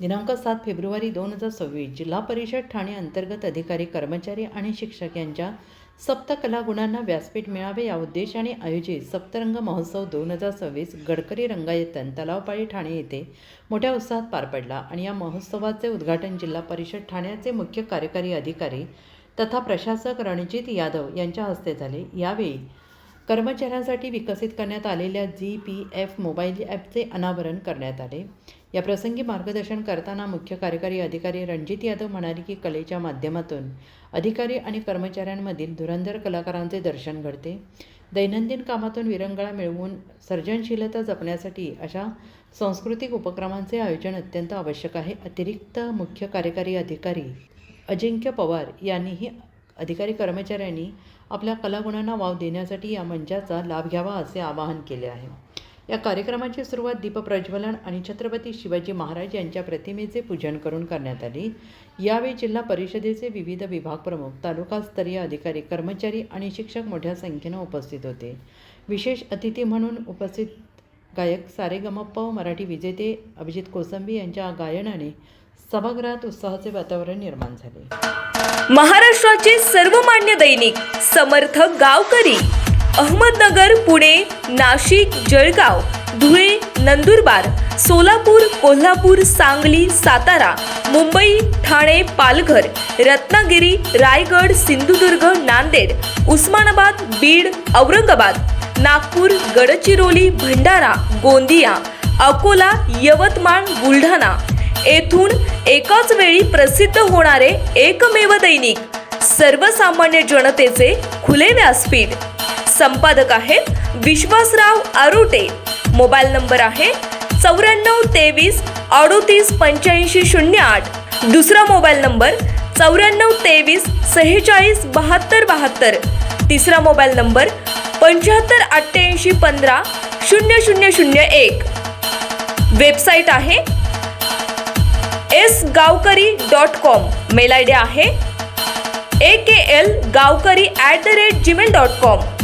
दिनांक 7 फेब्रुवारी 2026 जिल्हा परिषद ठाणे अंतर्गत अधिकारी, कर्मचारी आणि शिक्षक यांच्या सप्तकला गुणांना व्यासपीठ मिळावे या उद्देशाने आयोजित सप्तरंग महोत्सव 2026 गडकरी रंगायतन तलावपाळी ठाणे येथे मोठ्या उत्साहात पार पडला आणि या महोत्सवाचे उद्घाटन जिल्हा परिषद ठाण्याचे मुख्य कार्यकारी अधिकारी तथा प्रशासक रणजित यादव यांच्या हस्ते झाले। यावेळी कर्मचाऱ्यांसाठी विकसित करण्यात आलेल्या GPF मोबाईल ॲपचे अनावरण करण्यात आले। या प्रसंगी मार्गदर्शन करताना मुख्य कार्यकारी अधिकारी रणजित यादव म्हणाले की कलेच्या माध्यमातून अधिकारी आणि कर्मचाऱ्यांमधील धुरंधर कलाकारांचे दर्शन घडते। दैनंदिन कामातून विरंगुळा मिळवून सर्जनशीलता जपण्यासाठी अशा सांस्कृतिक उपक्रमांचे आयोजन अत्यंत आवश्यक आहे। अतिरिक्त मुख्य कार्यकारी अधिकारी अजिंक्य पवार यांनीही अधिकारी कर्मचाऱ्यांनी आपल्या कलागुणांना वाव देण्यासाठी या मंचाचा लाभ घ्यावा असे आवाहन केले आहे। या कार्यक्रमाची सुरुवात दीपप्रज्वलन आणि छत्रपती शिवाजी महाराज यांच्या प्रतिमेचे पूजन करून करण्यात आली। यावेळी जिल्हा परिषदेचे विविध विभाग प्रमुख, तालुकास्तरीय अधिकारी, कर्मचारी आणि शिक्षक मोठ्या संख्येने उपस्थित होते। विशेष अतिथी म्हणून उपस्थित गायक सारेगमप मराठी विजेते अभिजित कोसंबी यांच्या गायनाने सभागृहात उत्साहाचे वातावरण निर्माण झाले। महाराष्ट्राचे सर्वमान्य दैनिक समर्थ गावकरी अहमदनगर, पुणे, नाशिक, जळगाव, धुळे, नंदुरबार, सोलापूर, कोल्हापूर, सांगली, सातारा, मुंबई, ठाणे, पालघर, रत्नागिरी, रायगड, सिंधुदुर्ग, नांदेड, उस्मानाबाद, बीड, औरंगाबाद, नागपूर, गडचिरोली, भंडारा, गोंदिया, अकोला, यवतमाळ, बुलढाणा येथून एकाच वेळी प्रसिद्ध होणारे एकमेव दैनिक सर्वसामान्य जनतेचे खुले व्यासपीठ। संपादक आहेत विश्वासराव आरोटे। मोबाईल नंबर आहे 94 23 38 85 08। दुसरा मोबाईल नंबर 94 23 46 72 72। तिसरा मोबाईल नंबर 75 88 15 0001। वेबसाईट आहे sgavkari.com। मेल आयडी आहे akl gavkari@gmail.com।